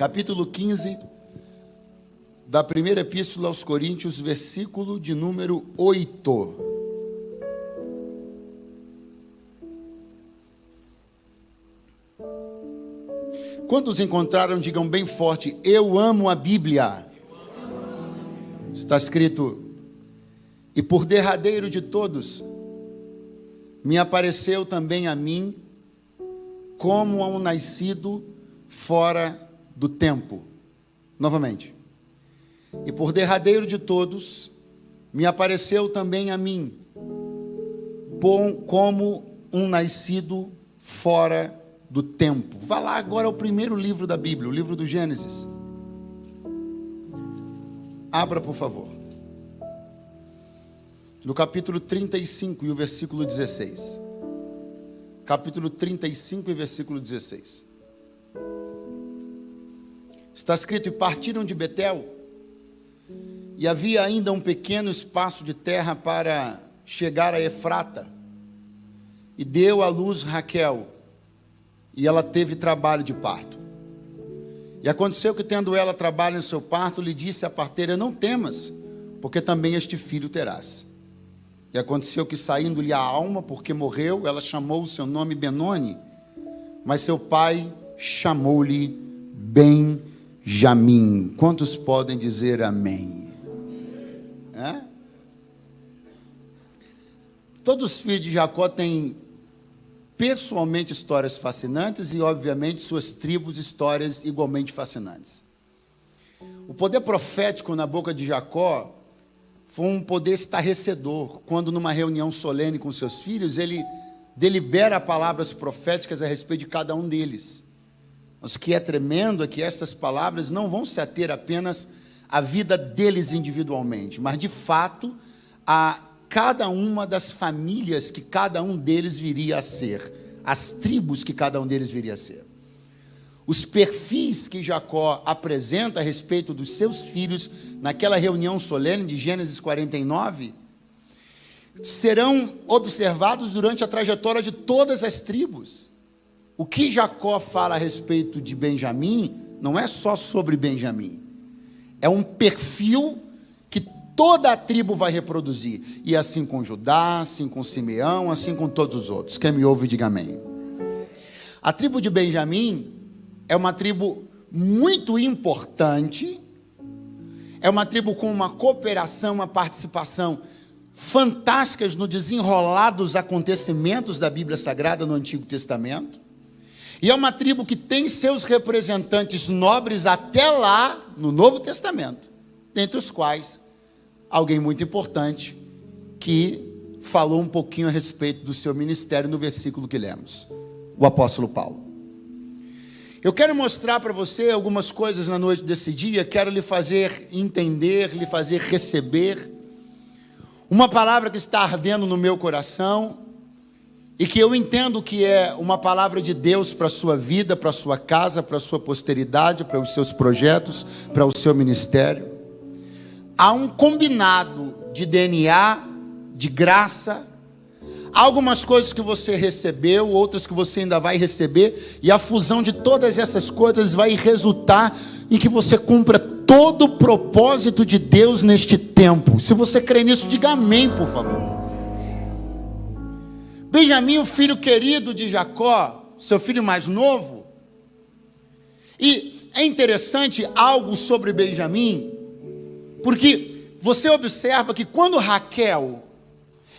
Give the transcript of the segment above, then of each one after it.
capítulo 15 da primeira epístola aos Coríntios, versículo de número 8. Quantos encontraram, digam bem forte: eu amo a Bíblia. Está escrito: e por derradeiro de todos, me apareceu também a mim, como a um nascido fora do tempo. Novamente. E por derradeiro de todos, me apareceu também a mim, como um nascido fora do tempo. Vá lá agora ao primeiro livro da Bíblia, o livro do Gênesis. Abra, por favor. No capítulo 35 e o versículo 16. Capítulo 35 e versículo 16. Está escrito: e partiram de Betel, e havia ainda um pequeno espaço de terra para chegar a Efrata, e deu à luz Raquel, e ela teve trabalho de parto. E aconteceu que, tendo ela trabalho em seu parto, lhe disse a parteira: não temas, porque também este filho terás. E aconteceu que, saindo-lhe a alma, porque morreu, ela chamou o seu nome Benoni, mas seu pai chamou-lhe Benjamim. Quantos podem dizer amém? É? Todos os filhos de Jacó têm pessoalmente histórias fascinantes e, obviamente, suas tribos histórias igualmente fascinantes. O poder profético na boca de Jacó foi um poder estarrecedor, quando numa reunião solene com seus filhos, ele delibera palavras proféticas a respeito de cada um deles. Mas o que é tremendo é que essas palavras não vão se ater apenas à vida deles individualmente, mas de fato a cada uma das famílias que cada um deles viria a ser, as tribos que cada um deles viria a ser. Os perfis que Jacó apresenta a respeito dos seus filhos naquela reunião solene de Gênesis 49 serão observados durante a trajetória de todas as tribos. O que Jacó fala a respeito de Benjamim não é só sobre Benjamim, é um perfil que toda a tribo vai reproduzir, e assim com Judá, assim com Simeão, assim com todos os outros. Quem me ouve, diga amém. A tribo de Benjamim é uma tribo muito importante, é uma tribo com uma cooperação, uma participação fantásticas no desenrolar dos acontecimentos da Bíblia Sagrada no Antigo Testamento, e é uma tribo que tem seus representantes nobres até lá no Novo Testamento, dentre os quais alguém muito importante que falou um pouquinho a respeito do seu ministério no versículo que lemos, o apóstolo Paulo. Eu quero mostrar para você algumas coisas na noite desse dia, quero lhe fazer entender, lhe fazer receber uma palavra que está ardendo no meu coração e que eu entendo que é uma palavra de Deus para a sua vida, para a sua casa, para a sua posteridade, para os seus projetos, para o seu ministério. Há um combinado de DNA, de graça. Há algumas coisas que você recebeu, outras que você ainda vai receber, e a fusão de todas essas coisas vai resultar em que você cumpra todo o propósito de Deus neste tempo. Se você crê nisso, diga amém, por favor. Benjamim, o filho querido de Jacó, seu filho mais novo. E é interessante algo sobre Benjamim, porque você observa que quando Raquel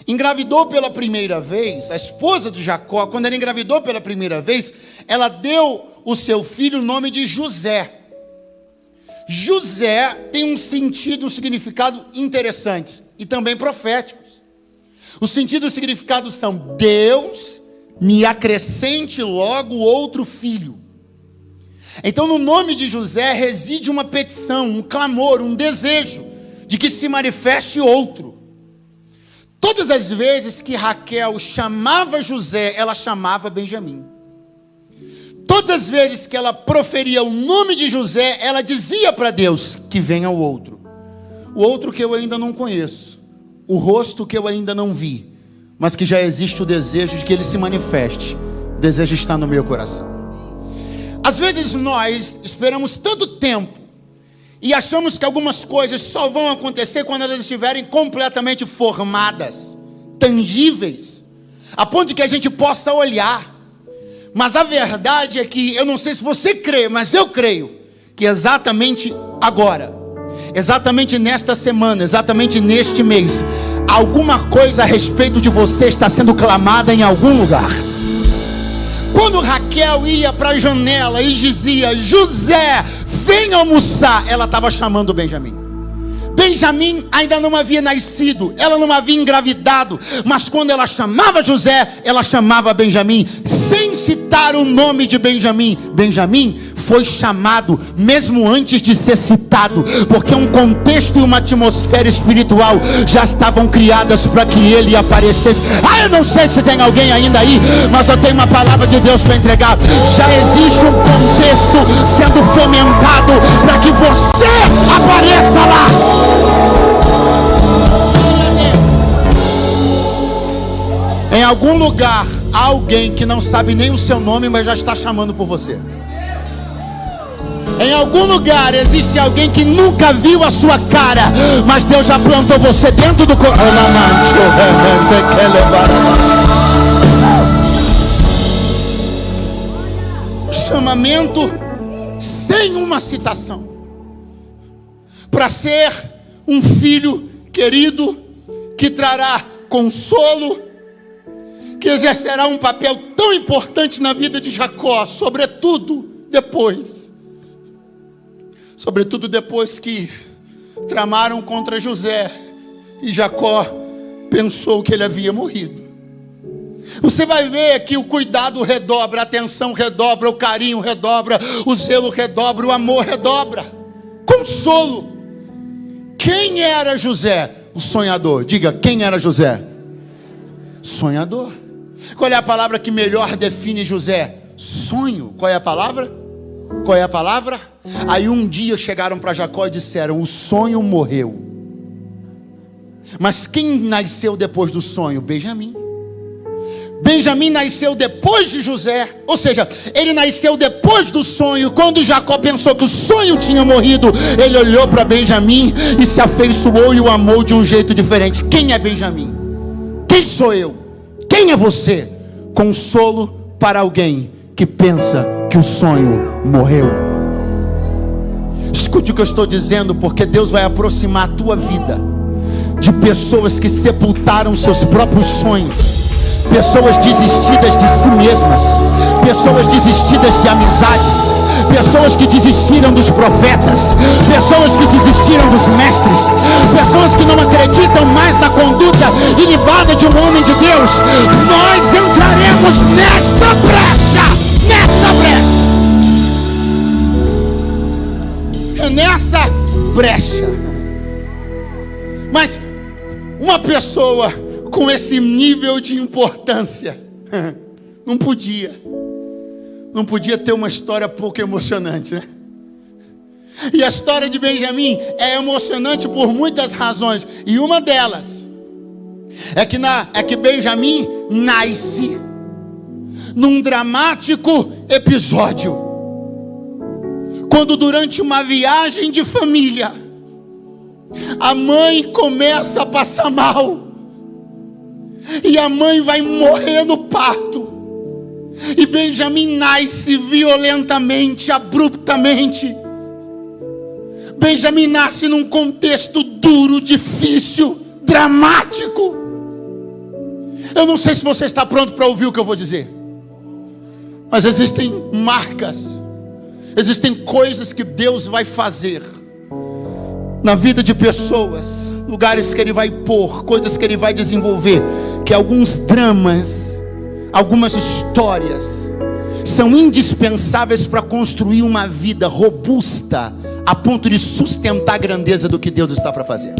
engravidou pela primeira vez, a esposa de Jacó, quando ela engravidou pela primeira vez, ela deu o seu filho o nome de José. José tem um sentido, um significado interessantes e também proféticos. O sentido e o significado são: Deus me acrescente logo outro filho. Então no nome de José reside uma petição, um clamor, um desejo de que se manifeste outro. Todas as vezes que Raquel chamava José, ela chamava Benjamim. Todas as vezes que ela proferia o nome de José, ela dizia para Deus: que venha o outro que eu ainda não conheço, o rosto que eu ainda não vi, mas que já existe o desejo de que ele se manifeste. O desejo está no meu coração. Às vezes nós, esperamos tanto tempo e achamos que algumas coisas só vão acontecer quando elas estiverem completamente formadas, tangíveis, a ponto de que a gente possa olhar. Mas a verdade é que, eu não sei se você crê, mas eu creio que exatamente agora, exatamente nesta semana, exatamente neste mês, alguma coisa a respeito de você está sendo clamada em algum lugar. Quando Raquel ia para a janela e dizia: José, vem almoçar, ela estava chamando Benjamim. Benjamim ainda não havia nascido, ela não havia engravidado, mas quando ela chamava José, ela chamava Benjamim, sem citar o nome de Benjamim. Benjamim foi chamado mesmo antes de ser citado, porque um contexto e uma atmosfera espiritual já estavam criadas para que ele aparecesse. Eu não sei se tem alguém ainda aí, mas eu tenho uma palavra de Deus para entregar. Já existe um contexto sendo fomentado para que você apareça lá. Em algum lugar, há alguém que não sabe nem o seu nome, mas já está chamando por você. Em algum lugar existe alguém que nunca viu a sua cara, mas Deus já plantou você dentro do coração. Chamamento sem uma citação, para ser um filho querido, que trará consolo, que exercerá um papel tão importante na vida de Jacó, sobretudo depois que tramaram contra José e Jacó pensou que ele havia morrido. Você vai ver que o cuidado redobra, a atenção redobra, o carinho redobra, o zelo redobra, o amor redobra. Consolo. Quem era José? O sonhador. Diga, quem era José? Sonhador. Qual é a palavra que melhor define José? Sonho. Qual é a palavra? Qual é a palavra? Aí um dia chegaram para Jacó e disseram: o sonho morreu. Mas quem nasceu depois do sonho? Benjamim. Benjamim nasceu depois de José, ou seja, ele nasceu depois do sonho. Quando Jacó pensou que o sonho tinha morrido, ele olhou para Benjamim e se afeiçoou e o amou de um jeito diferente. Quem é Benjamim? Quem sou eu? Quem é você? Consolo para alguém que pensa que o sonho morreu. Escute o que eu estou dizendo, porque Deus vai aproximar a tua vida de pessoas que sepultaram seus próprios sonhos, pessoas desistidas de si mesmas, pessoas desistidas de amizades, pessoas que desistiram dos profetas, pessoas que desistiram dos mestres, pessoas que não acreditam mais na conduta ilibada de um homem de Deus. Nós entraremos nesta brecha, nessa brecha. Mas uma pessoa com esse nível de importância não podia ter uma história pouco emocionante, né? E a história de Benjamim é emocionante por muitas razões, e uma delas é que Benjamim nasce num dramático episódio, quando durante uma viagem de família a mãe começa a passar mal, e a mãe vai morrer no parto, e Benjamim nasce violentamente, abruptamente. Benjamim nasce num contexto duro, difícil, dramático. Eu não sei se você está pronto para ouvir o que eu vou dizer, mas existem marcas, existem coisas que Deus vai fazer na vida de pessoas, lugares que Ele vai pôr, coisas que Ele vai desenvolver, que alguns dramas, algumas histórias são indispensáveis para construir uma vida robusta, a ponto de sustentar a grandeza do que Deus está para fazer.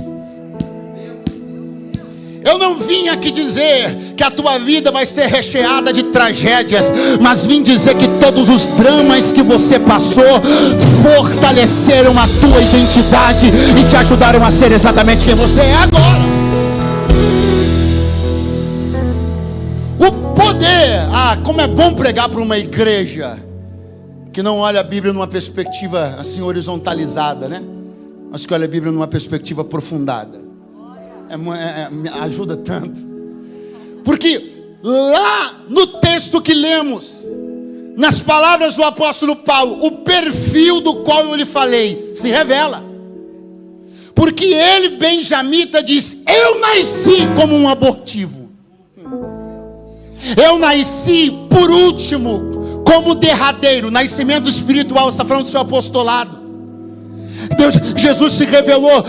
Eu não vim aqui dizer que a tua vida vai ser recheada de tragédias, mas vim dizer que todos os dramas que você passou fortaleceram a tua identidade e te ajudaram a ser exatamente quem você é agora. O poder, como é bom pregar para uma igreja que não olha a Bíblia numa perspectiva assim horizontalizada, né? Mas que olha a Bíblia numa perspectiva aprofundada. Ajuda tanto. Porque lá no texto que lemos, nas palavras do apóstolo Paulo, o perfil do qual eu lhe falei se revela. Porque ele, benjamita, diz: eu nasci como um abortivo. Eu nasci por último, como derradeiro. Nascimento espiritual, está falando do seu apostolado. Jesus se revelou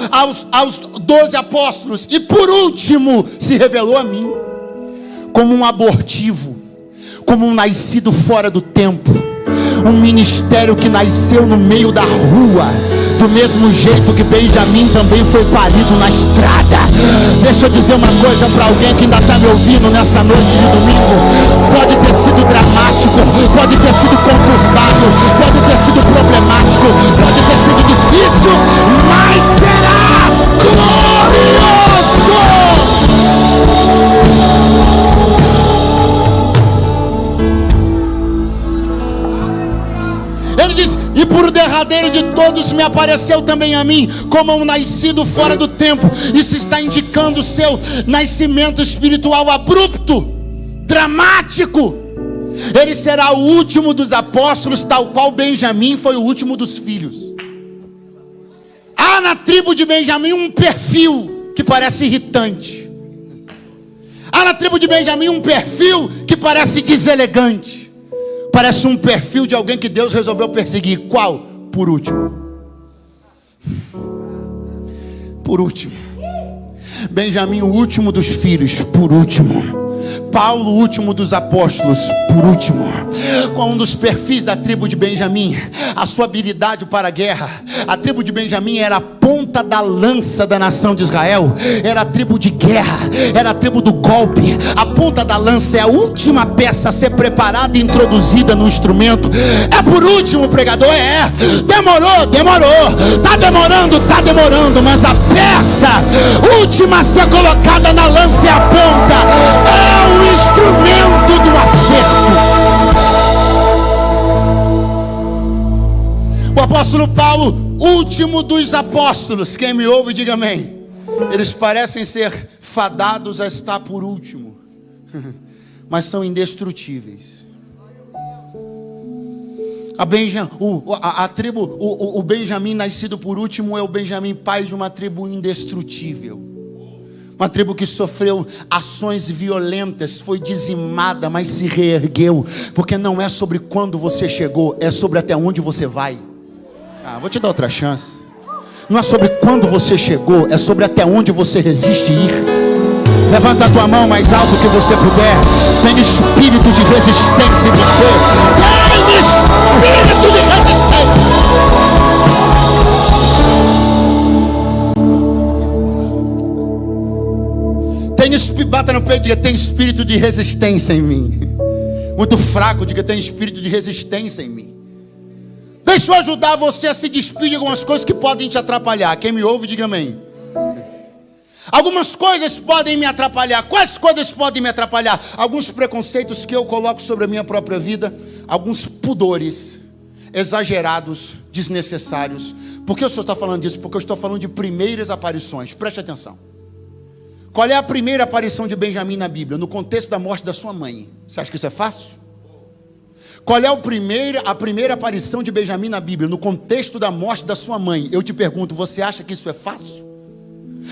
aos 12 apóstolos, e por último se revelou a mim, como um abortivo, como um nascido fora do tempo, um ministério que nasceu no meio da rua, do mesmo jeito que Benjamim também foi parido na estrada. Deixa eu dizer uma coisa para alguém que ainda está me ouvindo nessa noite de domingo. Pode ter sido dramático, pode ter sido conturbado, pode ter sido problemático, pode ter sido difícil, mas será glorioso. Ele diz: e por derradeiro de todos me apareceu também a mim, como um nascido fora do tempo. Isso está indicando o seu nascimento espiritual abrupto, dramático. Ele será o último dos apóstolos, tal qual Benjamim foi o último dos filhos. Há na tribo de Benjamim um perfil que parece irritante. Há na tribo de Benjamim um perfil que parece deselegante. Parece um perfil de alguém que Deus resolveu perseguir. Qual? Por último. Por último. Benjamim, o último dos filhos, por último. Paulo, o último dos apóstolos, por último. Qual um dos perfis da tribo de Benjamim? A sua habilidade para a guerra. A tribo de Benjamim era a ponta da lança da nação de Israel. Era a tribo de guerra, era a tribo do golpe. A ponta da lança é a última peça a ser preparada e introduzida no instrumento. É por último, pregador. Demorou. Tá demorando, mas a peça última a ser colocada na lança é a ponta. É o instrumento do acerto. O apóstolo Paulo, último dos apóstolos. Quem me ouve, diga amém. Eles parecem ser fadados a estar por último, mas são indestrutíveis. O Benjamim nascido por último é o Benjamim, pai de uma tribo indestrutível. Uma tribo que sofreu ações violentas, foi dizimada, mas se reergueu. Porque não é sobre quando você chegou, é sobre até onde você vai. Vou te dar outra chance. Não é sobre quando você chegou, é sobre até onde você resiste ir. Levanta a tua mão mais alto que você puder. Tem espírito de resistência em você. Tem espírito de resistência. Bata no peito e diga: tem espírito de resistência em mim. Muito fraco, diga: tem espírito de resistência em mim. Deixa eu ajudar você a se despedir de algumas coisas que podem te atrapalhar. Quem me ouve, diga amém. Algumas coisas podem me atrapalhar. Quais coisas podem me atrapalhar? Alguns preconceitos que eu coloco sobre a minha própria vida. Alguns pudores exagerados, desnecessários. Por que o senhor está falando disso? Porque eu estou falando de primeiras aparições. Preste atenção. Qual é a primeira aparição de Benjamim na Bíblia? No contexto da morte da sua mãe. Você acha que isso é fácil? Qual é a primeira aparição de Benjamim na Bíblia? No contexto da morte da sua mãe. Eu te pergunto, você acha que isso é fácil?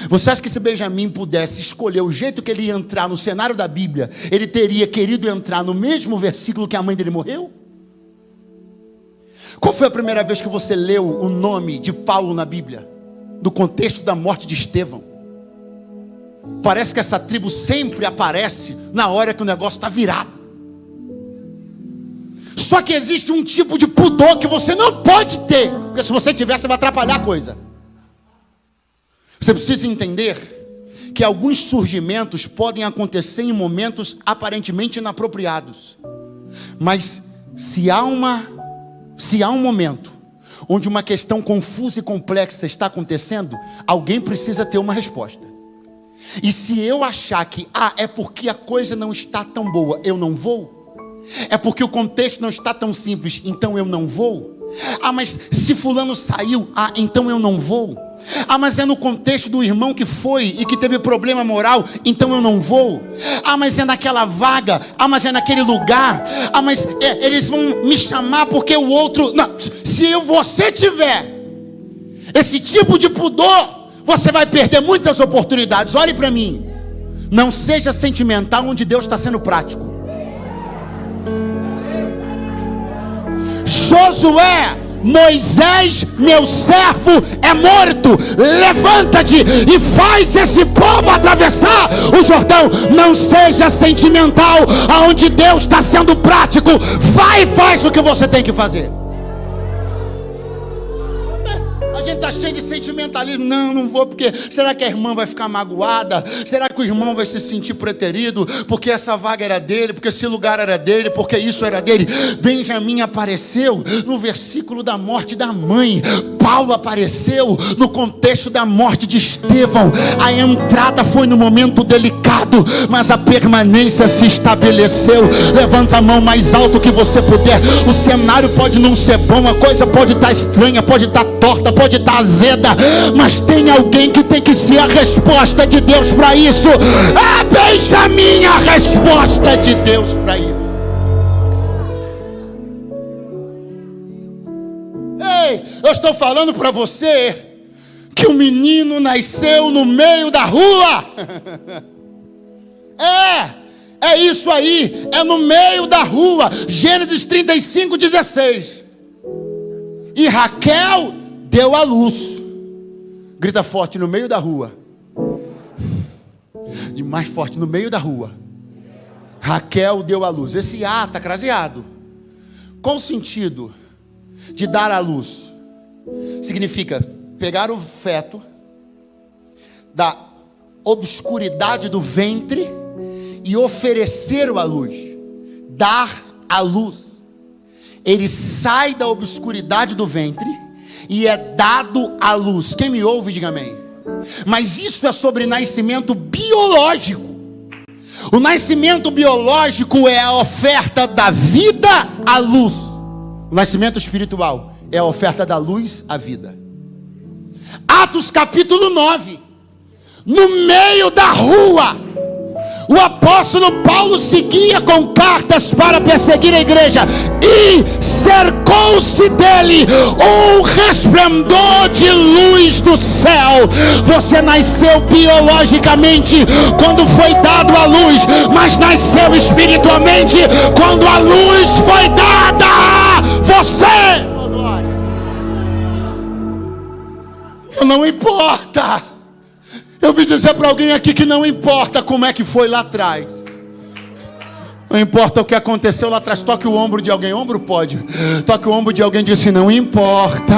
Você acha que se Benjamim pudesse escolher o jeito que ele ia entrar no cenário da Bíblia, ele teria querido entrar no mesmo versículo que a mãe dele morreu? Qual foi a primeira vez que você leu o nome de Paulo na Bíblia? No contexto da morte de Estevão. Parece que essa tribo sempre aparece na hora que o negócio está virado. Só que existe um tipo de pudor que você não pode ter, porque se você tiver, você vai atrapalhar a coisa. Você precisa entender que alguns surgimentos podem acontecer em momentos aparentemente inapropriados. Mas se há um momento onde uma questão confusa e complexa está acontecendo, alguém precisa ter uma resposta. E se eu achar que é porque a coisa não está tão boa, eu não vou, É porque o contexto não está tão simples, então eu não vou. Ah, mas se fulano saiu, então eu não vou. Ah, mas é no contexto do irmão que foi e que teve problema moral, então eu não vou. Ah, mas é naquela vaga. Ah, mas é naquele lugar. Ah, mas eles vão me chamar porque o outro... Não, se você tiver esse tipo de pudor, você vai perder muitas oportunidades. Olhe para mim. Não seja sentimental onde Deus está sendo prático. Josué, Moisés, meu servo é morto. Levanta-te e faz esse povo atravessar o Jordão. Não seja sentimental aonde Deus está sendo prático. Vai e faz o que você tem que fazer. A gente está cheio de sentimentalismo. Não vou porque... Será que a irmã vai ficar magoada? Será que o irmão vai se sentir preterido? Porque essa vaga era dele, porque esse lugar era dele, porque isso era dele. Benjamim apareceu no versículo da morte da mãe. Paulo apareceu no contexto da morte de Estevão. A entrada foi no momento delicado, mas a permanência se estabeleceu. Levanta a mão mais alto que você puder. O cenário pode não ser bom, a coisa pode estar estranha, pode estar torta, pode estar azeda, mas tem alguém que tem que ser a resposta de Deus para isso. É Benjamim a resposta de Deus para isso. Ei, eu estou falando para você que o menino nasceu no meio da rua. É isso aí, é no meio da rua. Gênesis 35:16. E Raquel deu à luz. Grita forte, no meio da rua. De mais forte, no meio da rua. Raquel deu à luz. Esse A está craseado. Qual o sentido de dar à luz? Significa pegar o feto da obscuridade do ventre e oferecer-o à luz. Dar à luz. Ele sai da obscuridade do ventre e é dado à luz. Quem me ouve, diga amém. Mas isso é sobre nascimento biológico. O nascimento biológico é a oferta da vida à luz. O nascimento espiritual é a oferta da luz à vida. Atos capítulo 9. No meio da rua, o apóstolo Paulo seguia com cartas para perseguir a igreja e cercou-se dele um resplendor de luz do céu. Você nasceu biologicamente quando foi dado a luz, mas nasceu espiritualmente quando a luz foi dada a você. Não importa. Eu vim dizer para alguém aqui que não importa como é que foi lá atrás. Não importa o que aconteceu lá atrás. Toque o ombro de alguém. Ombro pode. Toque o ombro de alguém e diz assim: não importa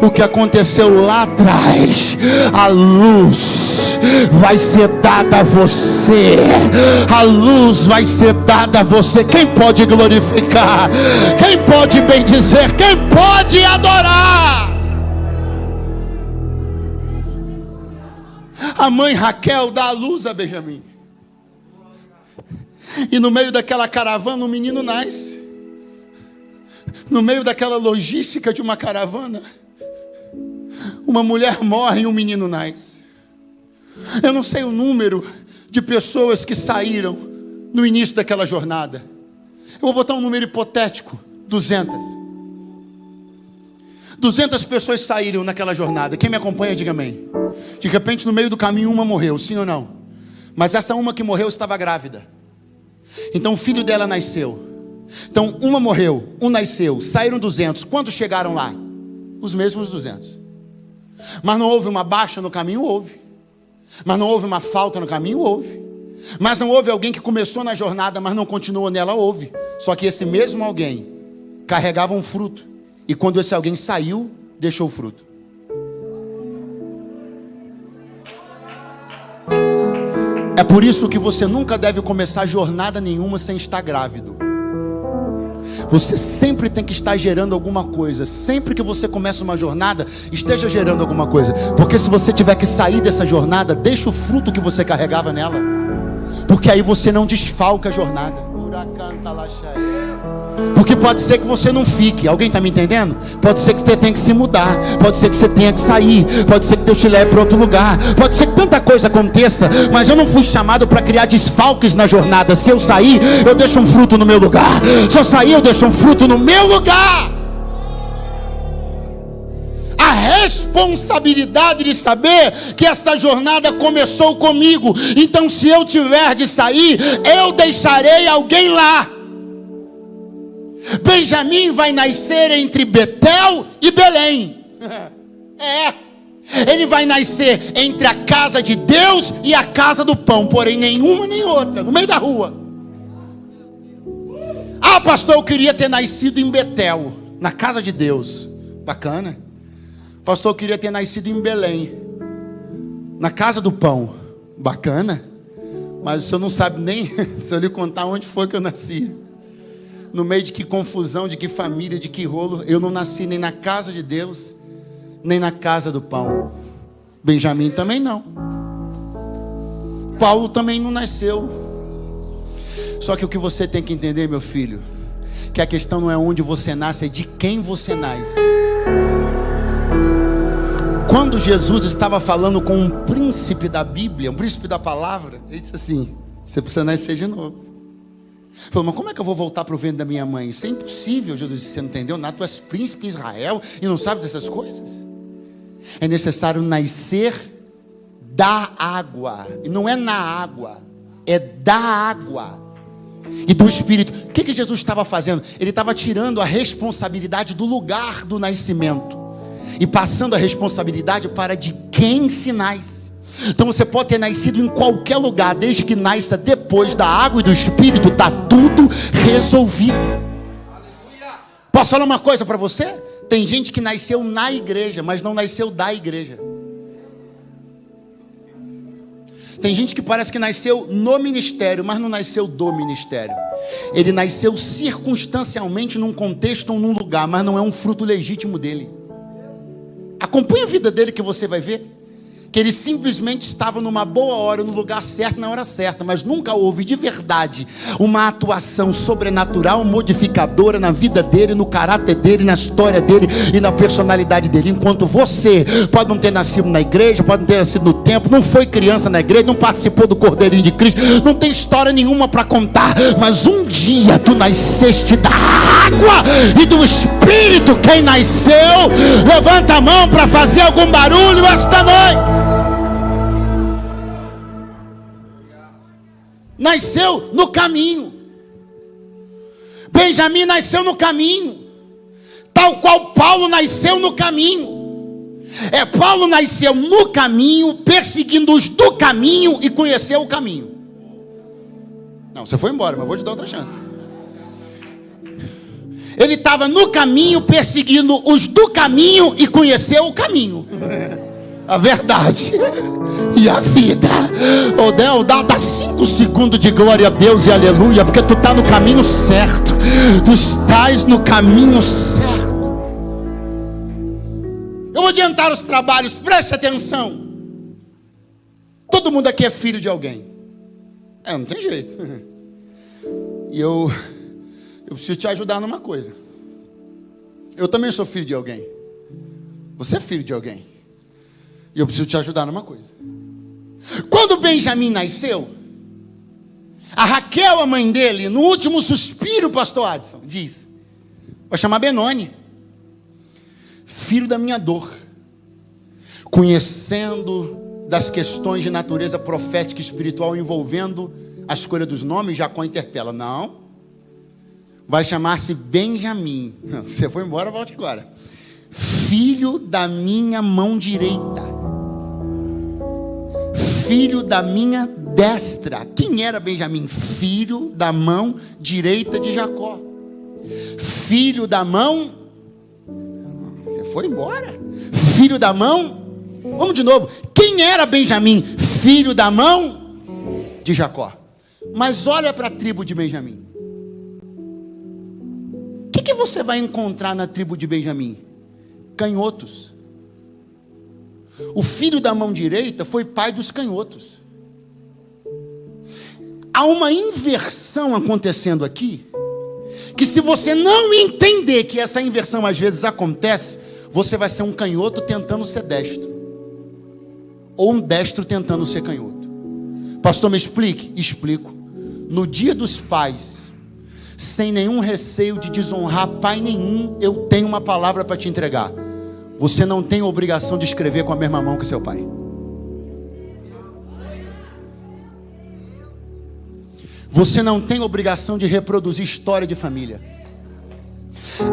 o que aconteceu lá atrás. A luz vai ser dada a você. A luz vai ser dada a você. Quem pode glorificar? Quem pode bendizer? Quem pode adorar? A mãe Raquel dá a luz a Benjamim. E no meio daquela caravana, um menino nasce. No meio daquela logística de uma caravana, uma mulher morre e um menino nasce. Eu não sei o número de pessoas que saíram no início daquela jornada. Eu vou botar um número hipotético: 200. 200 pessoas saíram naquela jornada. Quem me acompanha, diga amém. De repente, no meio do caminho, uma morreu, sim ou não? Mas essa uma que morreu estava grávida. Então o filho dela nasceu. Então uma morreu, um nasceu. Saíram 200. Quantos chegaram lá? Os mesmos 200. Mas não houve uma baixa no caminho? Houve. Mas não houve uma falta no caminho? Houve. Mas não houve alguém que começou na jornada, mas não continuou nela? Houve. Só que esse mesmo alguém carregava um fruto. E quando esse alguém saiu, deixou o fruto. É por isso que você nunca deve começar jornada nenhuma sem estar grávido. Você sempre tem que estar gerando alguma coisa. Sempre que você começa uma jornada, esteja gerando alguma coisa. Porque se você tiver que sair dessa jornada, deixa o fruto que você carregava nela. Porque aí você não desfalca a jornada. Porque pode ser que você não fique. Alguém está me entendendo? Pode ser que você tenha que se mudar. Pode ser que você tenha que sair. Pode ser que Deus te leve para outro lugar. Pode ser que tanta coisa aconteça. Mas eu não fui chamado para criar desfalques na jornada. Se eu sair, eu deixo um fruto no meu lugar. Se eu sair, eu deixo um fruto no meu lugar. A responsabilidade de saber que esta jornada começou comigo. Então, se eu tiver de sair, eu deixarei alguém lá. Benjamim vai nascer entre Betel e Belém. Ele vai nascer entre a casa de Deus e a casa do pão. Porém, nenhuma nem outra, no meio da rua. Ah, pastor, eu queria ter nascido em Betel, na casa de Deus. Bacana. Pastor, eu queria ter nascido em Belém, na casa do pão. Bacana. Mas o senhor não sabe nem, se eu lhe contar onde foi que eu nasci. No meio de que confusão, de que família, de que rolo. Eu não nasci nem na casa de Deus, nem na casa do pão. Benjamim também não. Paulo também não nasceu. Só que o que você tem que entender, meu filho, que a questão não é onde você nasce, é de quem você nasce. Quando Jesus estava falando com um príncipe da Bíblia, um príncipe da palavra, ele disse assim: você precisa nascer de novo. Ele falou: mas como é que eu vou voltar para o ventre da minha mãe? Isso é impossível. Jesus disse: você não entendeu nada, tu és príncipe de Israel e não sabe dessas coisas. É necessário nascer da água, e não é na água, é da água e do Espírito. O que Jesus estava fazendo? Ele estava tirando a responsabilidade do lugar do nascimento e passando a responsabilidade para de quem se nasce. Então você pode ter nascido em qualquer lugar, desde que nasça depois da água e do Espírito, está tudo resolvido. Posso falar uma coisa para você? Tem gente que nasceu na igreja, mas não nasceu da igreja. Tem gente que parece que nasceu no ministério, mas não nasceu do ministério. Ele nasceu circunstancialmente num contexto ou num lugar, mas não é um fruto legítimo dele. Acompanhe a vida dele que você vai ver que ele simplesmente estava numa boa hora, no lugar certo, na hora certa, mas nunca houve de verdade uma atuação sobrenatural, modificadora na vida dele, no caráter dele, na história dele e na personalidade dele. Enquanto você pode não ter nascido na igreja, pode não ter nascido no templo, não foi criança na igreja, não participou do Cordeirinho de Cristo, não tem história nenhuma para contar, mas um dia tu nasceste da água e do Espírito. Quem nasceu, levanta a mão para fazer algum barulho esta noite. Nasceu no caminho. Benjamim nasceu no caminho, tal qual Paulo nasceu no caminho. Paulo nasceu no caminho, perseguindo os do caminho e conheceu o caminho. Não, você foi embora, mas vou te dar outra chance. Ele estava no caminho, perseguindo os do caminho e conheceu o caminho. A verdade e a vida. Oh Deus, dá 5 segundos de glória a Deus e aleluia, porque tu está no caminho certo. Tu estás no caminho certo. Eu vou adiantar os trabalhos, preste atenção. Todo mundo aqui é filho de alguém. Não tem jeito. E eu preciso te ajudar numa coisa. Eu também sou filho de alguém. Você é filho de alguém. E eu preciso te ajudar numa coisa. Quando Benjamim nasceu, a Raquel, a mãe dele, no último suspiro, pastor Adson, diz: vou chamar Benoni, filho da minha dor. Conhecendo das questões de natureza profética e espiritual envolvendo a escolha dos nomes, Jacó interpela: não, vai chamar-se Benjamim. Você foi embora, volte agora. Filho da minha mão direita, filho da minha destra. Quem era Benjamim? Filho da mão direita de Jacó. Filho da mão. Você foi embora. Filho da mão. Vamos de novo. Quem era Benjamim? Filho da mão de Jacó. Mas olha para a tribo de Benjamim. O que você vai encontrar na tribo de Benjamim? Canhotos. O filho da mão direita foi pai dos canhotos. há uma inversão acontecendo aqui, que se você não entender que essa inversão às vezes acontece, você vai ser um canhoto tentando ser destro, ou um destro tentando ser canhoto. Pastor, me explique? Explico. No dia dos pais, sem nenhum receio de desonrar pai nenhum, eu tenho uma palavra para te entregar. Você não tem obrigação de escrever com a mesma mão que seu pai. Você não tem obrigação de reproduzir história de família.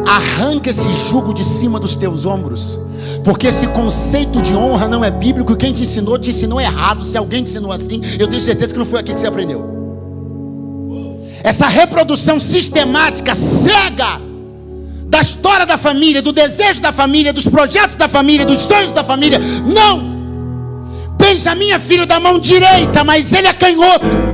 Arranca esse jugo de cima dos teus ombros, porque esse conceito de honra não é bíblico. Quem te ensinou errado. Se alguém te ensinou assim, eu tenho certeza que não foi aqui que você aprendeu. Essa reprodução sistemática, cega, da história da família, do desejo da família, dos projetos da família, dos sonhos da família. Não! Benjamim é filho da mão direita, mas ele é canhoto.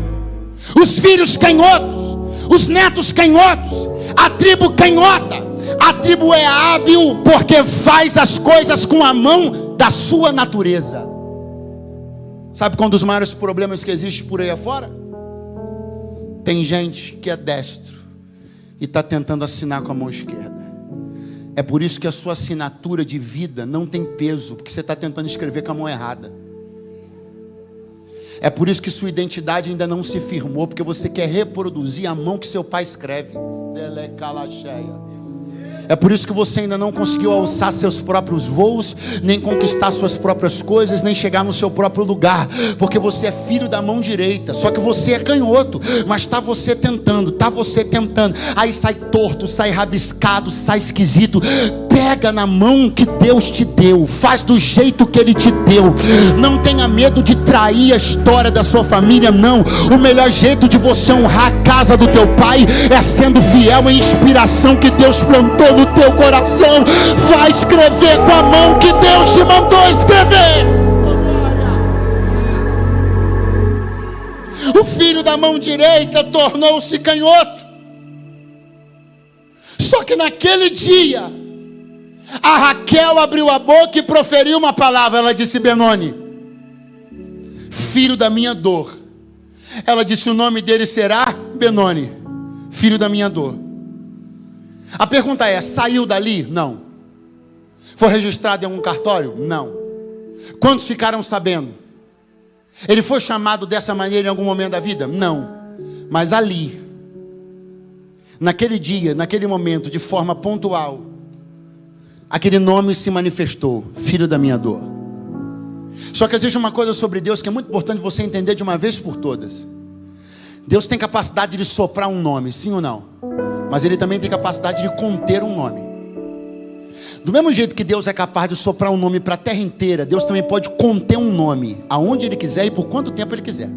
Os filhos canhotos, os netos canhotos, a tribo canhota. A tribo é hábil porque faz as coisas com a mão da sua natureza. Sabe qual um dos maiores problemas que existe por aí afora? Tem gente que é destro e está tentando assinar com a mão esquerda. É por isso que a sua assinatura de vida não tem peso, porque você está tentando escrever com a mão errada. É por isso que sua identidade ainda não se firmou, porque você quer reproduzir a mão que seu pai escreve. É por isso que você ainda não conseguiu alçar seus próprios voos, nem conquistar suas próprias coisas, nem chegar no seu próprio lugar, porque você é filho da mão direita. Só que você é canhoto, mas está você tentando, aí sai torto, sai rabiscado, sai esquisito. Pega na mão que Deus te deu, faz do jeito que Ele te deu. Não tenha medo de trair a história da sua família, não. O melhor jeito de você honrar a casa do teu pai é sendo fiel à inspiração que Deus plantou no teu coração. Vai escrever com a mão que Deus te mandou escrever. O filho da mão direita tornou-se canhoto. Só que naquele dia, a Raquel abriu a boca e proferiu uma palavra. Ela disse: Benoni, filho da minha dor. Ela disse: o nome dele será Benoni, filho da minha dor. A pergunta é: saiu dali? Não. Foi registrado em algum cartório? Não. Quantos ficaram sabendo? Ele foi chamado dessa maneira em algum momento da vida? Não. Mas ali, naquele dia, naquele momento, de forma pontual, aquele nome se manifestou: filho da minha dor. Só que existe uma coisa sobre Deus que é muito importante você entender de uma vez por todas. Deus tem capacidade de soprar um nome, sim ou não? Mas Ele também tem capacidade de conter um nome. Do mesmo jeito que Deus é capaz de soprar um nome para a terra inteira, Deus também pode conter um nome, aonde Ele quiser e por quanto tempo Ele quiser.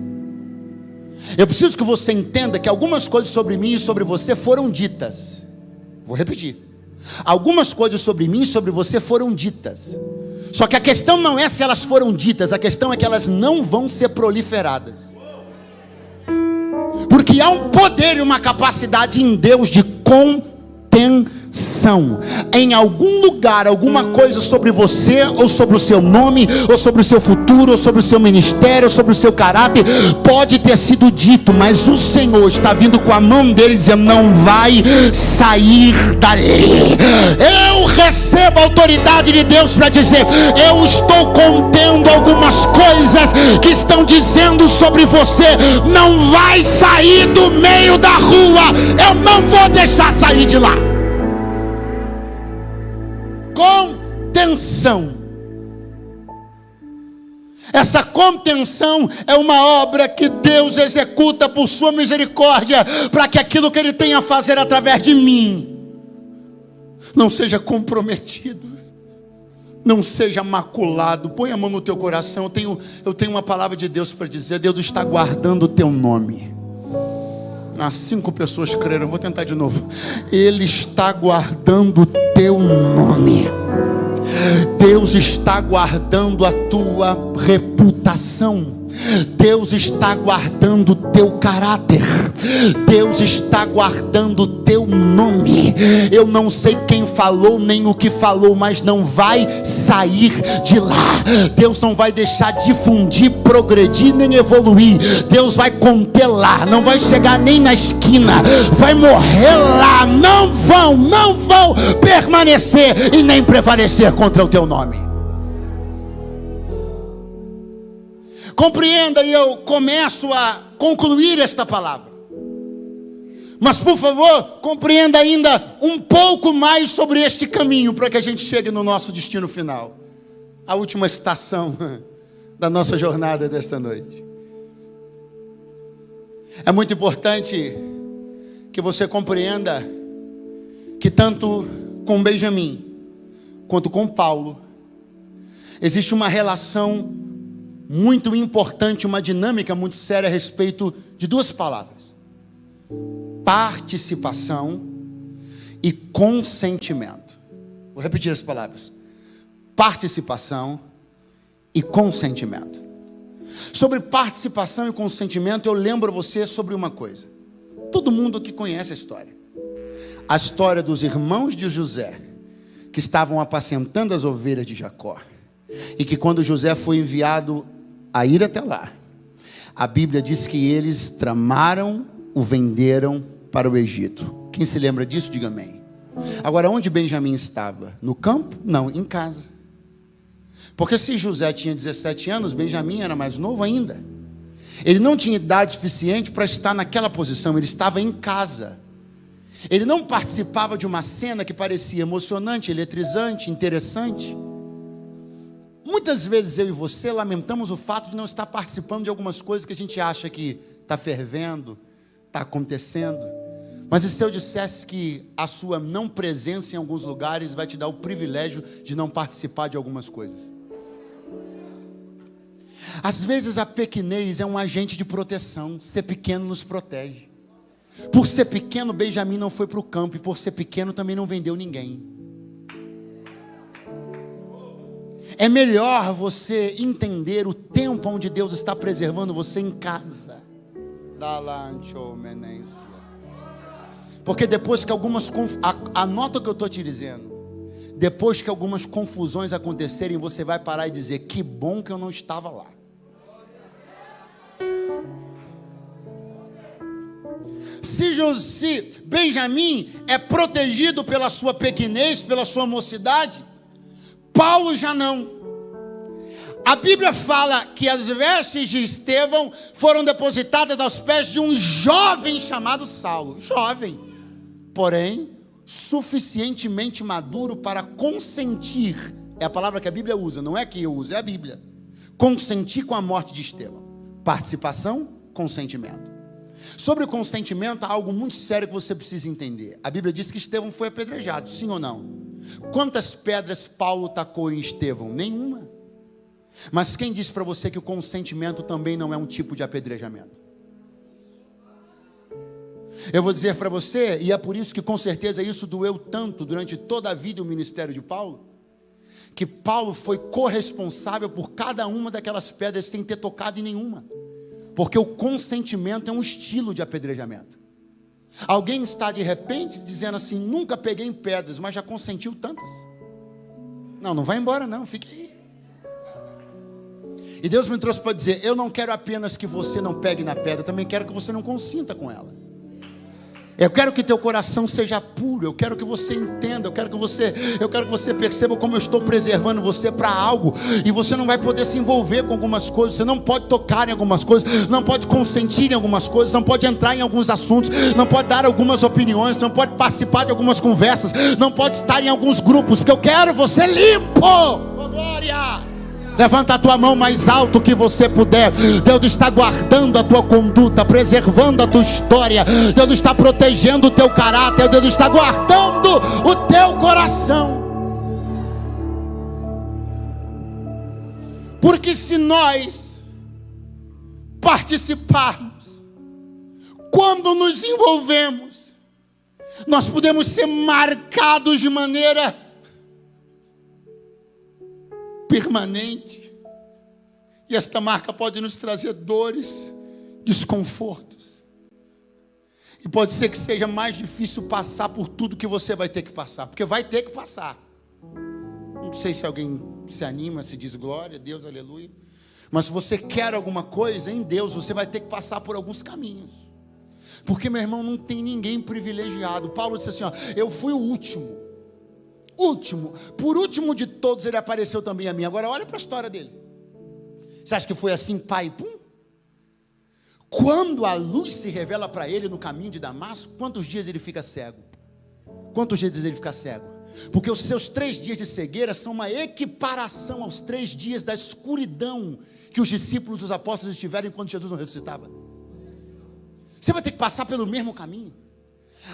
Eu preciso que você entenda que algumas coisas sobre mim e sobre você foram ditas. Vou repetir. Algumas coisas sobre mim e sobre você foram ditas. Só que a questão não é se elas foram ditas, a questão é que elas não vão ser proliferadas. Porque há um poder e uma capacidade em Deus de contenção. Em algum lugar, alguma coisa sobre você, ou sobre o seu nome, ou sobre o seu futuro, ou sobre o seu ministério, ou sobre o seu caráter, pode ter sido dito, mas o Senhor está vindo com a mão dele dizendo: não vai sair dali. Eu recebo a autoridade de Deus para dizer: eu estou contendo algumas coisas que estão dizendo sobre você, não vai sair do meio da rua, eu não vou deixar sair de lá. Contenção. Essa contenção é uma obra que Deus executa por sua misericórdia, para que aquilo que Ele tem a fazer através de mim não seja comprometido, não seja maculado. Põe a mão no teu coração. Eu tenho uma palavra de Deus para dizer. Deus está guardando o teu nome. 5 pessoas creram. Vou tentar de novo. Ele está guardando o teu nome. Deus está guardando a tua reputação. Deus está guardando o teu caráter, Deus está guardando o teu nome. Eu não sei quem falou, nem o que falou, mas não vai sair de lá. Deus não vai deixar difundir, progredir, nem evoluir. Deus vai conter lá, não vai chegar nem na esquina, vai morrer lá. Não vão permanecer e nem prevalecer contra o teu nome. Compreenda, e eu começo a concluir esta palavra. Mas por favor, compreenda ainda um pouco mais sobre este caminho, para que a gente chegue no nosso destino final, a última estação da nossa jornada desta noite. É muito importante que você compreenda que tanto com Benjamim quanto com Paulo existe uma relação muito importante, uma dinâmica muito séria a respeito de duas palavras: participação e consentimento. Vou repetir as palavras: participação e consentimento. Sobre participação e consentimento, eu lembro você sobre uma coisa. Todo mundo aqui conhece a história dos irmãos de José, que estavam apacentando as ovelhas de Jacó, e que quando José foi enviado a ir até lá, a Bíblia diz que eles tramaram, o venderam para o Egito. Quem se lembra disso, diga amém. Agora, onde Benjamim estava? No campo? Não, em casa. Porque se José tinha 17 anos, Benjamim era mais novo ainda. Ele não tinha idade suficiente para estar naquela posição, ele estava em casa. Ele não participava de uma cena que parecia emocionante, eletrizante, interessante. Muitas vezes eu e você lamentamos o fato de não estar participando de algumas coisas que a gente acha que está fervendo, está acontecendo. Mas e se eu dissesse que a sua não presença em alguns lugares vai te dar o privilégio de não participar de algumas coisas? Às vezes a pequenez é um agente de proteção. Ser pequeno nos protege. Por ser pequeno, Benjamim não foi para o campo, e por ser pequeno também não vendeu ninguém. É melhor você entender o tempo onde Deus está preservando você em casa. Porque depois que anota o que eu estou te dizendo, depois que algumas confusões acontecerem, você vai parar e dizer: que bom que eu não estava lá. Se Benjamim é protegido pela sua pequenez, pela sua mocidade, Paulo já não. A Bíblia fala que as vestes de Estevão foram depositadas aos pés de um jovem chamado Saulo. Jovem, porém suficientemente maduro para consentir. É a palavra que a Bíblia usa, não é que eu uso, é a Bíblia. Consentir com a morte de Estevão. Participação, consentimento. Sobre o consentimento, há algo muito sério que você precisa entender. A Bíblia diz que Estevão foi apedrejado, sim ou não? Quantas pedras Paulo tacou em Estevão? Nenhuma. Mas quem disse para você que o consentimento também não é um tipo de apedrejamento? Eu vou dizer para você, e é por isso que com certeza isso doeu tanto durante toda a vida o ministério de Paulo, que Paulo foi corresponsável por cada uma daquelas pedras sem ter tocado em nenhuma. Porque o consentimento é um estilo de apedrejamento. Alguém está de repente dizendo assim: nunca peguei em pedras, mas já consentiu tantas. Não vai embora não, fique aí. E Deus me trouxe para dizer: eu não quero apenas que você não pegue na pedra, também quero que você não consinta com ela. Eu quero que teu coração seja puro. Eu quero que você entenda. Eu quero que você perceba como eu estou preservando você para algo. E você não vai poder se envolver com algumas coisas. Você não pode tocar em algumas coisas. Não pode consentir em algumas coisas. Não pode entrar em alguns assuntos. Não pode dar algumas opiniões. Não pode participar de algumas conversas. Não pode estar em alguns grupos. Porque eu quero você limpo. Oh, glória! Levanta a tua mão mais alto que você puder. Deus está guardando a tua conduta, preservando a tua história. Deus está protegendo o teu caráter. Deus está guardando o teu coração. Porque se nós participarmos, quando nos envolvemos, nós podemos ser marcados de maneira permanente, E esta marca pode nos trazer dores, desconfortos. E pode ser que seja mais difícil passar por tudo que você vai ter que passar. Porque vai ter que passar. Não sei se alguém se anima, se diz glória a Deus, aleluia. Mas se você quer alguma coisa em Deus, você vai ter que passar por alguns caminhos. Porque, meu irmão, não tem ninguém privilegiado. Paulo disse assim, ó, eu fui o último. Por último de todos ele apareceu também a mim. Agora olha para a história dele. Você acha que foi assim, pai, pum? Quando a luz se revela para ele no caminho de Damasco, quantos dias ele fica cego? Quantos dias ele fica cego? Porque os seus 3 dias de cegueira são uma equiparação aos 3 dias da escuridão que os discípulos dos apóstolos estiveram enquanto Jesus não ressuscitava. Você vai ter que passar pelo mesmo caminho.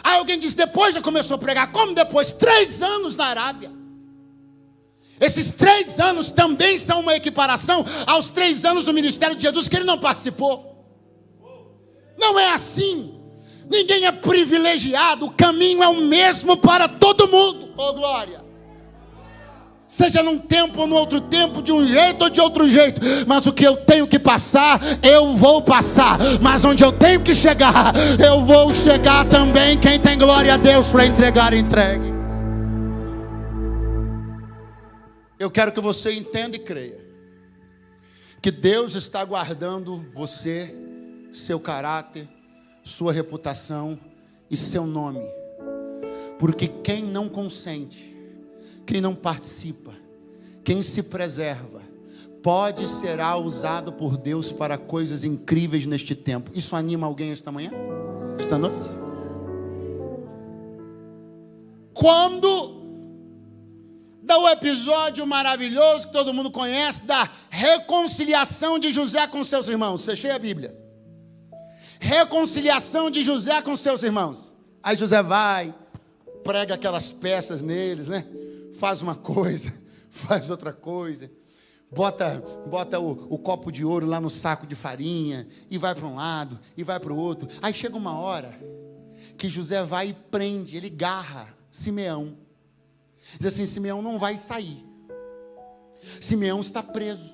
Aí alguém diz, depois já começou a pregar. Como depois? 3 anos na Arábia. Esses 3 anos também são uma equiparação aos 3 anos do ministério de Jesus que ele não participou. Não é assim. Ninguém é privilegiado. O caminho é o mesmo para todo mundo. Oh glória. Seja num tempo ou no outro tempo, de um jeito ou de outro jeito. Mas o que eu tenho que passar, eu vou passar. Mas onde eu tenho que chegar, eu vou chegar também. Quem tem glória a Deus para entregar, entregue. Eu quero que você entenda e creia que Deus está guardando você, seu caráter, sua reputação e seu nome. Porque quem não consente, quem não participa, quem se preserva, pode ser usado por Deus para coisas incríveis neste tempo. Isso anima alguém esta manhã? Esta noite? Quando dá o episódio maravilhoso que todo mundo conhece, da reconciliação de José com seus irmãos. Fechei a Bíblia. Reconciliação de José com seus irmãos. Aí José vai, prega aquelas peças neles, né? Faz uma coisa, faz outra coisa. Bota o copo de ouro lá no saco de farinha. E vai para um lado, e vai para o outro. Aí chega uma hora que José vai e prende, ele garra Simeão. Diz assim, Simeão não vai sair. Simeão está preso.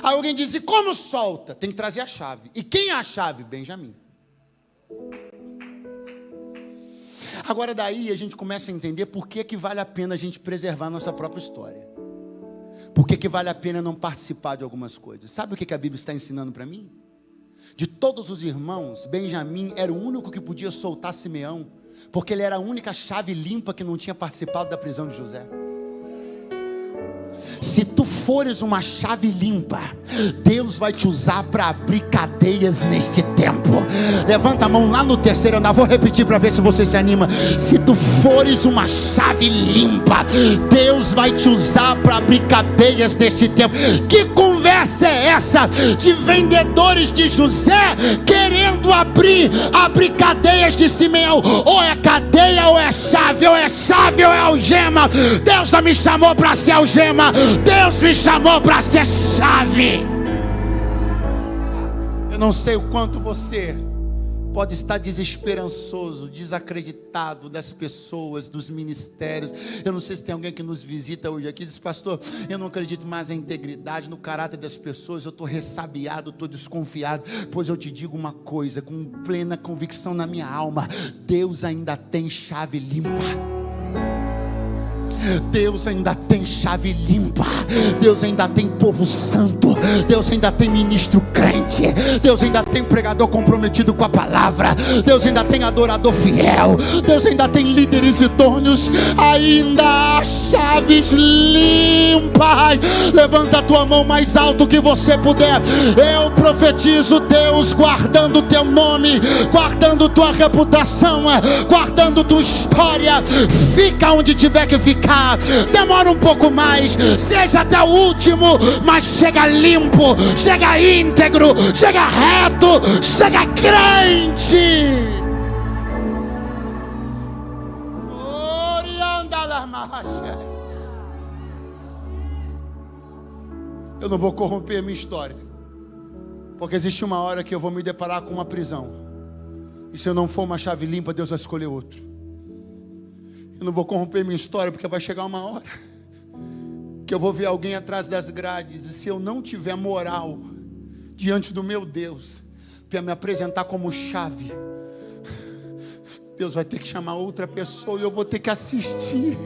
Aí alguém diz, e como solta? Tem que trazer a chave. E quem é a chave? Benjamim. Agora daí a gente começa a entender por que vale a pena a gente preservar a nossa própria história. Por que vale a pena não participar de algumas coisas. Sabe o que a Bíblia está ensinando para mim? De todos os irmãos, Benjamim era o único que podia soltar Simeão, porque ele era a única chave limpa que não tinha participado da prisão de José. Se tu fores uma chave limpa, Deus vai te usar para abrir cadeias neste tempo. Levanta a mão lá no 3º andar. Vou repetir para ver se você se anima. Se tu fores uma chave limpa, Deus vai te usar para abrir cadeias neste tempo. Que conversa é essa de vendedores de José querendo abrir cadeias de Simeão? Ou é cadeia ou é chave, ou é chave ou é algema. Deus não me chamou para ser algema, Deus me chamou para ser chave. Eu não sei o quanto você pode estar desesperançoso, desacreditado das pessoas, dos ministérios. Eu não sei se tem alguém que nos visita hoje aqui e diz, pastor, eu não acredito mais na integridade, no caráter das pessoas, eu estou ressabiado, estou desconfiado. Pois eu te digo uma coisa, com plena convicção na minha alma, Deus ainda tem chave limpa. Deus ainda tem chave limpa. Deus ainda tem povo santo. Deus ainda tem ministro crente. Deus ainda tem pregador comprometido com a palavra. Deus ainda tem adorador fiel. Deus ainda tem líderes idôneos. Ainda há chaves limpas. Levanta a tua mão mais alto que você puder. Eu profetizo Deus guardando teu nome, guardando tua reputação, guardando tua história. Fica onde tiver que ficar. Demora um pouco mais, seja até o último, mas chega limpo, chega íntegro, chega reto, chega crente. Eu não vou corromper a minha história, porque existe uma hora que eu vou me deparar com uma prisão, e se eu não for uma chave limpa, Deus vai escolher outro. Eu não vou corromper minha história, porque vai chegar uma hora que eu vou ver alguém atrás das grades, e se eu não tiver moral diante do meu Deus para me apresentar como chave, Deus vai ter que chamar outra pessoa e eu vou ter que assistir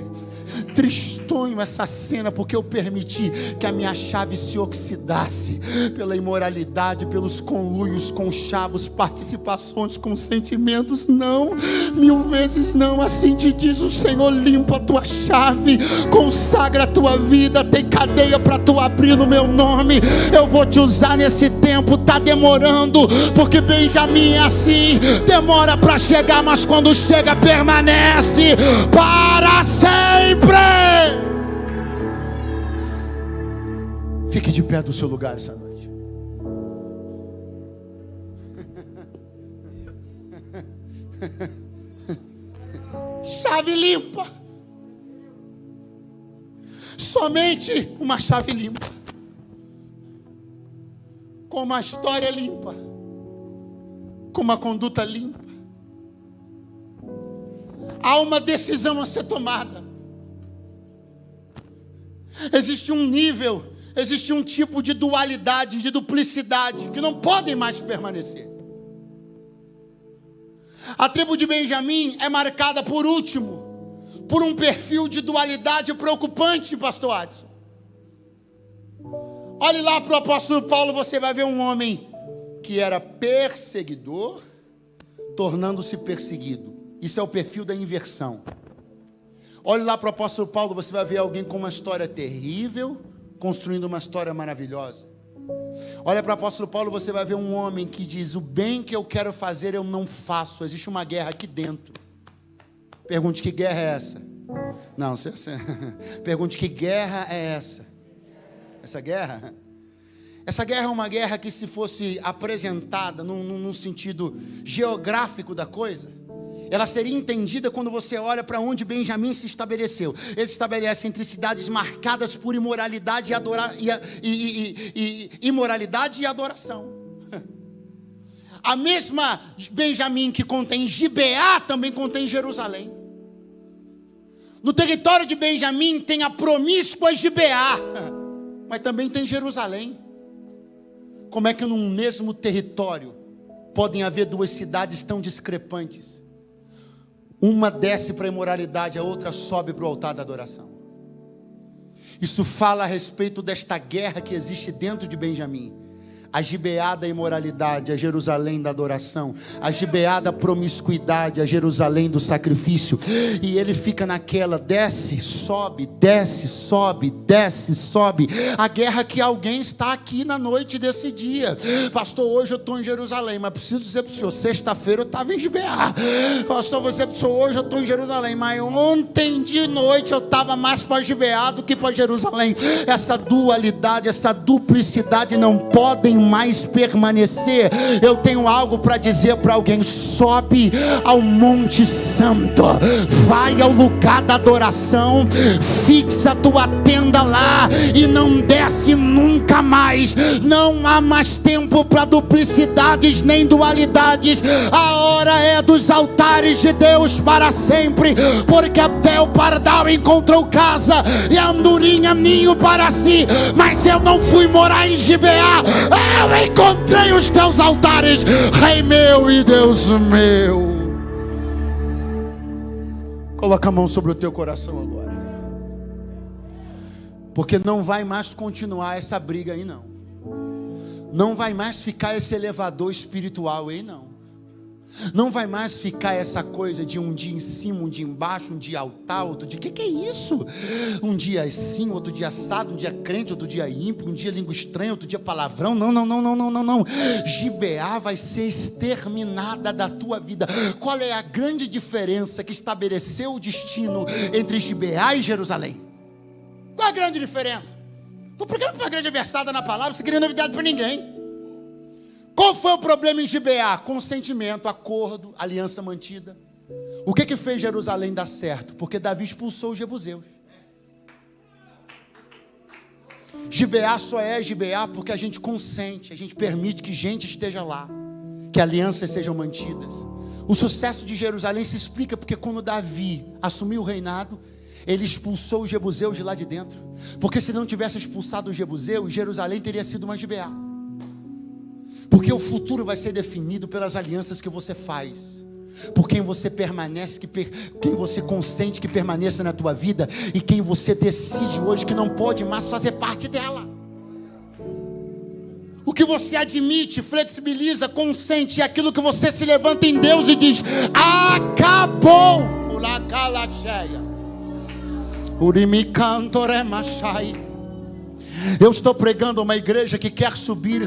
tristonho essa cena, porque eu permiti que a minha chave se oxidasse pela imoralidade, pelos conluios, conchavos, participações com sentimentos. Não, 1000 vezes não. Assim te diz o Senhor: limpa a tua chave, consagra a tua vida, tem cadeia para tu abrir no meu nome. Eu vou te usar nesse tempo. Está demorando, porque Benjamim é assim, demora para chegar, mas quando chega permanece para sempre. Fique de pé do seu lugar essa noite. Chave limpa. Somente uma chave limpa, com uma história limpa, com uma conduta limpa. Há uma decisão a ser tomada. Existe um nível, existe um tipo de dualidade, de duplicidade, que não podem mais permanecer. A tribo de Benjamim é marcada, por último, por um perfil de dualidade preocupante, pastor Adson. Olhe lá para o apóstolo Paulo, você vai ver um homem que era perseguidor, tornando-se perseguido. Isso é o perfil da inversão. Olhe lá para o apóstolo Paulo, você vai ver alguém com uma história terrível, construindo uma história maravilhosa. Olha para o apóstolo Paulo, você vai ver um homem que diz: o bem que eu quero fazer eu não faço. Existe uma guerra aqui dentro. Pergunte: que guerra é essa? Não, pergunte: que guerra é essa? Essa guerra é uma guerra que, se fosse apresentada num sentido geográfico da coisa, ela seria entendida quando você olha para onde Benjamim se estabeleceu. Ele se estabelece entre cidades marcadas por imoralidade e adoração. A mesma Benjamim que contém Gibeá também contém Jerusalém. No território de Benjamim tem a promíscua Gibeá, mas também tem Jerusalém. Como é que num mesmo território podem haver duas cidades tão discrepantes? Uma desce para a imoralidade, a outra sobe para o altar da adoração. Isso fala a respeito desta guerra que existe dentro de Benjamim. A Gibeá da imoralidade, a Jerusalém da adoração. A Gibeá da promiscuidade, a Jerusalém do sacrifício. E ele fica naquela, desce, sobe, desce, sobe, desce, sobe. A guerra que alguém está aqui na noite desse dia. Pastor, hoje eu estou em Jerusalém, mas preciso dizer para o senhor, sexta-feira eu estava em Gibeá. Pastor, você para o senhor, hoje eu estou em Jerusalém, mas ontem de noite eu estava mais para Gibeá do que para Jerusalém. Essa dualidade, essa duplicidade não podem mais permanecer. Eu tenho algo para dizer para alguém: sobe ao Monte Santo, vai ao lugar da adoração, fixa a tua tenda lá e não desce nunca mais. Não há mais tempo para duplicidades nem dualidades. A hora é dos altares de Deus para sempre, porque até o pardal encontrou casa e a andorinha ninho para si, mas eu não fui morar em Gibeá. Eu encontrei os teus altares, Rei meu e Deus meu. Coloca a mão sobre o teu coração agora, porque não vai mais continuar essa briga aí não. Não vai mais ficar esse elevador espiritual aí não. Não vai mais ficar essa coisa de um dia em cima, um dia embaixo, um dia altar, outro dia... Que é isso? Um dia assim, outro dia assado, um dia crente, outro dia ímpio, um dia língua estranha, outro dia palavrão. Não. Gibeá vai ser exterminada da tua vida. Qual é a grande diferença que estabeleceu o destino entre Gibeá e Jerusalém? Qual é a grande diferença? Estou procurando uma grande versada na palavra, sem querer novidade para ninguém. Qual foi o problema em Gibeá? Consentimento, acordo, aliança mantida. O que fez Jerusalém dar certo? Porque Davi expulsou os jebuseus. Gibeá só é Gibeá porque a gente consente, a gente permite que gente esteja lá, que alianças sejam mantidas. O sucesso de Jerusalém se explica porque quando Davi assumiu o reinado, Ele expulsou os jebuseus de lá de dentro, porque se não tivesse expulsado os jebuseus, Jerusalém teria sido uma Gibeá. Porque o futuro vai ser definido pelas alianças que você faz, por quem você permanece, quem você consente que permaneça na tua vida, e quem você decide hoje que não pode mais fazer parte dela. O que você admite, flexibiliza, consente, é aquilo que você se levanta em Deus e diz: acabou. Eu estou pregando uma igreja que quer subir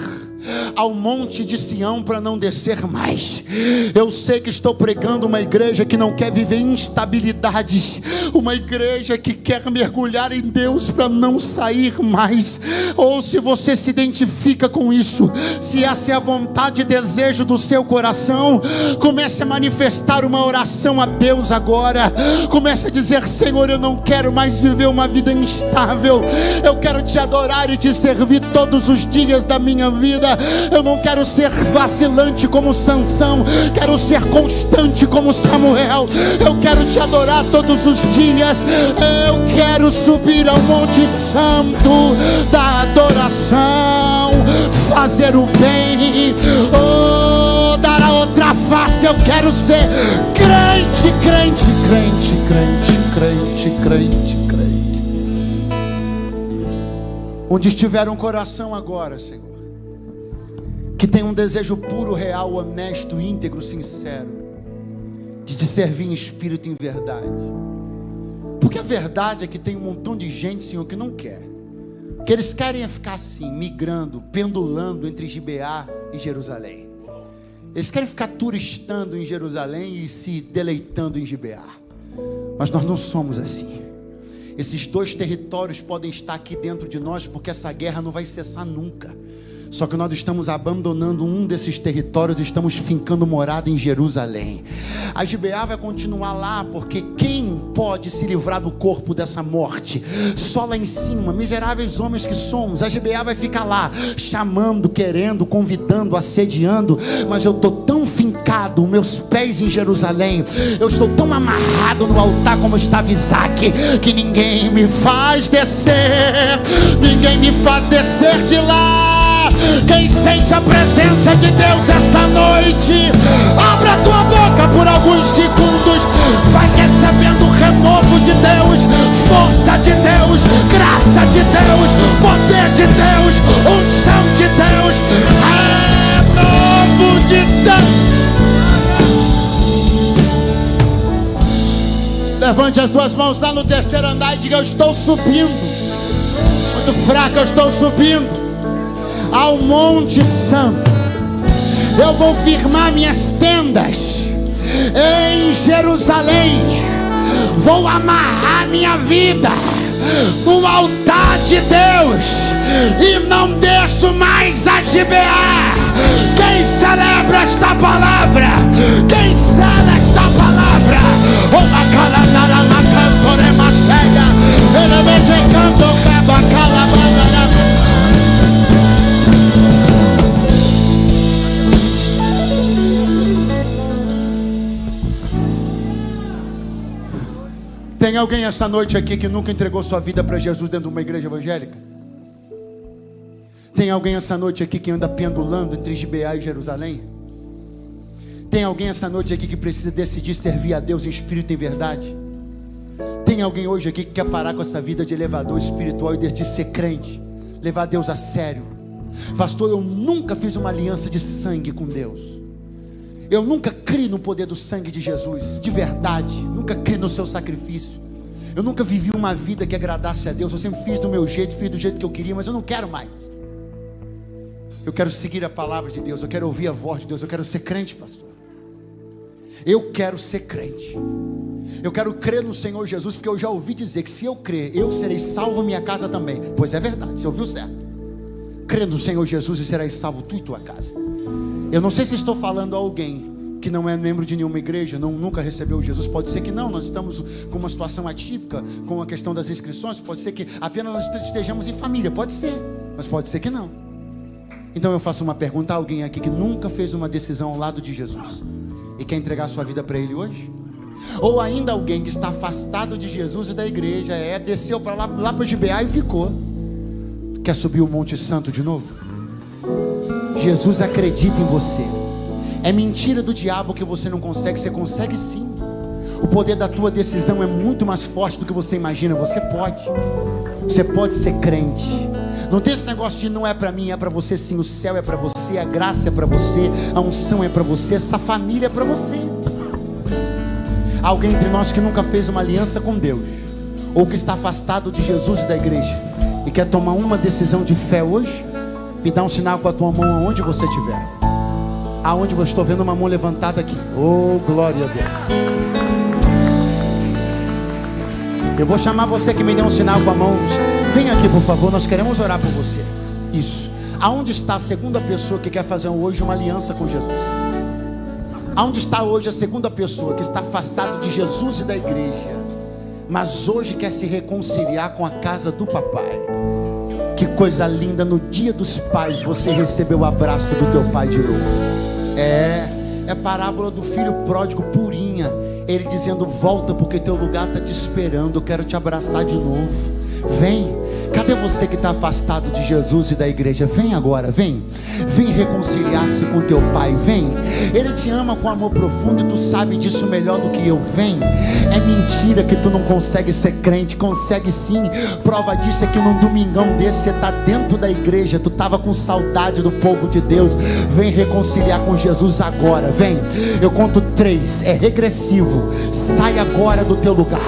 ao monte de Sião para não descer mais. Eu sei que estou pregando uma igreja que não quer viver instabilidades, uma igreja que quer mergulhar em Deus para não sair mais. Ou se você se identifica com isso, se essa é a vontade e desejo do seu coração, comece a manifestar uma oração a Deus agora. Comece a dizer: Senhor, eu não quero mais viver uma vida instável, eu quero te adorar e te servir todos os dias da minha vida. Eu não quero ser vacilante como Sansão, quero ser constante como Samuel. Eu quero te adorar todos os dias. Eu quero subir ao Monte Santo da adoração, fazer o bem, dar a outra face. Eu quero ser crente, crente, crente, crente, crente, crente, crente. Onde estiver um coração agora, Senhor, que tem um desejo puro, real, honesto, íntegro, sincero, de te servir em espírito e em verdade. Porque a verdade é que tem um montão de gente, Senhor, que não quer. O que eles querem é ficar assim, migrando, pendulando entre Gibeá e Jerusalém. Eles querem ficar turistando em Jerusalém e se deleitando em Gibeá. Mas nós não somos assim. Esses dois territórios podem estar aqui dentro de nós, porque essa guerra não vai cessar nunca. Só que nós estamos abandonando um desses territórios e estamos fincando morada em Jerusalém. A Gibeá vai continuar lá, porque quem pode se livrar do corpo dessa morte? Só lá em cima, miseráveis homens que somos. A Gibeá vai ficar lá, chamando, querendo, convidando, assediando. Mas eu estou tão fincado, meus pés em Jerusalém, eu estou tão amarrado no altar como estava Isaac, que ninguém me faz descer, ninguém me faz descer de lá. Quem sente a presença de Deus esta noite, abra a tua boca por alguns segundos. Vai recebendo o renovo de Deus, força de Deus, graça de Deus, poder de Deus, unção de Deus, renovo de Deus. Levante as duas mãos lá no terceiro andar e diga: eu estou subindo. Muito fraco, eu estou subindo ao Monte Santo. Eu vou firmar minhas tendas em Jerusalém. Vou amarrar minha vida no altar de Deus e não desço mais a Gibeá. Quem celebra esta palavra? Quem celebra esta palavra? Tem alguém essa noite aqui que nunca entregou sua vida para Jesus dentro de uma igreja evangélica? Tem alguém essa noite aqui que anda pendulando entre Gibeá e Jerusalém? Tem alguém essa noite aqui que precisa decidir servir a Deus em espírito e em verdade? Tem alguém hoje aqui que quer parar com essa vida de elevador espiritual e decidir ser crente, levar Deus a sério? Pastor, eu nunca fiz uma aliança de sangue com Deus. Eu nunca criei no poder do sangue de Jesus, de verdade. Nunca criei no seu sacrifício. Eu nunca vivi uma vida que agradasse a Deus. Eu sempre fiz do meu jeito, fiz do jeito que eu queria, mas eu não quero mais. Eu quero seguir a palavra de Deus, eu quero ouvir a voz de Deus, eu quero ser crente, pastor. Eu quero ser crente. Eu quero crer no Senhor Jesus, porque eu já ouvi dizer que se eu crer, eu serei salvo, minha casa também. Pois é verdade, você ouviu certo. Crê no Senhor Jesus e serás salvo tu e tua casa. Eu não sei se estou falando a alguém que não é membro de nenhuma igreja, nunca recebeu Jesus. Pode ser que não, nós estamos com uma situação atípica, com a questão das inscrições. Pode ser que apenas nós estejamos em família, pode ser, mas pode ser que não. Então eu faço uma pergunta a alguém aqui que nunca fez uma decisão ao lado de Jesus e quer entregar sua vida para Ele hoje? Ou ainda alguém que está afastado de Jesus e da igreja, desceu para lá para Gibeá e ficou. Quer subir o Monte Santo de novo? Jesus acredita em você. É mentira do diabo que você não consegue. Você consegue sim. O poder da tua decisão é muito mais forte do que você imagina. Você pode ser crente. Não tem esse negócio de não é para mim, é para você sim. O céu é para você, a graça é para você, a unção é para você, essa família é para você. Alguém entre nós que nunca fez uma aliança com Deus, ou que está afastado de Jesus e da igreja, e quer tomar uma decisão de fé hoje, me dá um sinal com a tua mão aonde você estiver. Aonde eu estou vendo uma mão levantada aqui. Oh, glória a Deus. Eu vou chamar você que me deu um sinal com a mão. Vem aqui, por favor, nós queremos orar por você. Isso. Aonde está a segunda pessoa que quer fazer hoje uma aliança com Jesus? Aonde está hoje a segunda pessoa que está afastado de Jesus e da igreja, mas hoje quer se reconciliar com a casa do papai? Que coisa linda, no dia dos pais você recebeu o abraço do teu pai de novo. É parábola do filho pródigo purinha. Ele dizendo: volta porque teu lugar está te esperando, eu quero te abraçar de novo. Vem. Cadê você que está afastado de Jesus e da igreja? Vem agora, vem reconciliar-se com teu pai, vem. Ele te ama com amor profundo e tu sabe disso melhor do que eu. Vem. É mentira que tu não consegue ser crente. Consegue sim. Prova disso é que num domingão desse você está dentro da igreja, tu estava com saudade do povo de Deus. Vem reconciliar com Jesus agora, vem. Eu conto 3, é regressivo. Sai agora do teu lugar.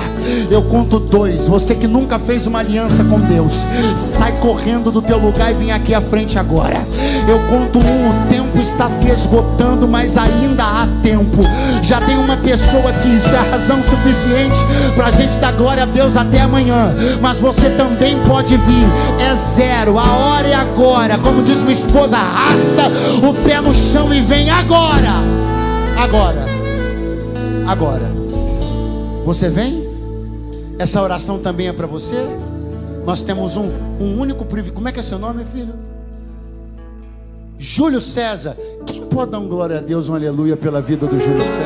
Eu conto 2, você que nunca fez uma aliança com Deus, sai correndo do teu lugar e vem aqui à frente agora. Eu conto 1, o tempo está se esgotando, mas ainda há tempo. Já tem uma pessoa aqui, isso é razão suficiente para a gente dar glória a Deus até amanhã. Mas você também pode vir, é 0, a hora é agora. Como diz minha esposa, arrasta o pé no chão e vem agora. Agora. Você vem? Essa oração também é para você. Nós temos um único privilégio. Como é que é seu nome, filho? Júlio César. Quem pode dar glória a Deus, um aleluia pela vida do Júlio César?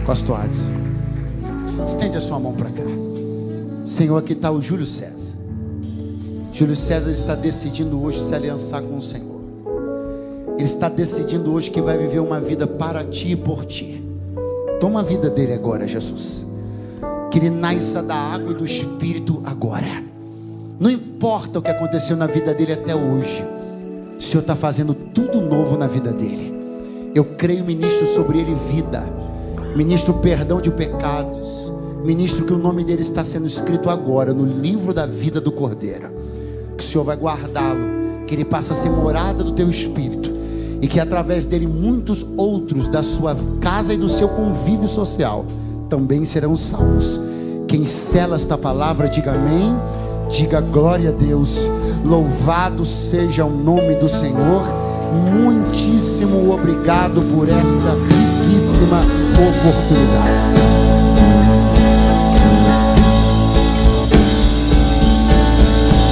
Pastor Adson, estende a sua mão para cá. Senhor, aqui está o Júlio César. Júlio César está decidindo hoje se aliançar com o Senhor. Ele está decidindo hoje que vai viver uma vida para ti e por ti. Toma a vida dele agora, Jesus. Que ele nasça da água e do Espírito agora. Não importa o que aconteceu na vida dele até hoje, o Senhor está fazendo tudo novo na vida dele. Eu creio, ministro sobre ele vida. Ministro perdão de pecados. Ministro que o nome dele está sendo escrito agora no livro da vida do Cordeiro. Que o Senhor vai guardá-lo. Que ele passe a ser morada do teu Espírito. E que através dele muitos outros da sua casa e do seu convívio social também serão salvos. Quem sela esta palavra, diga amém. Diga glória a Deus. Louvado seja o nome do Senhor. Muitíssimo obrigado por esta riquíssima oportunidade.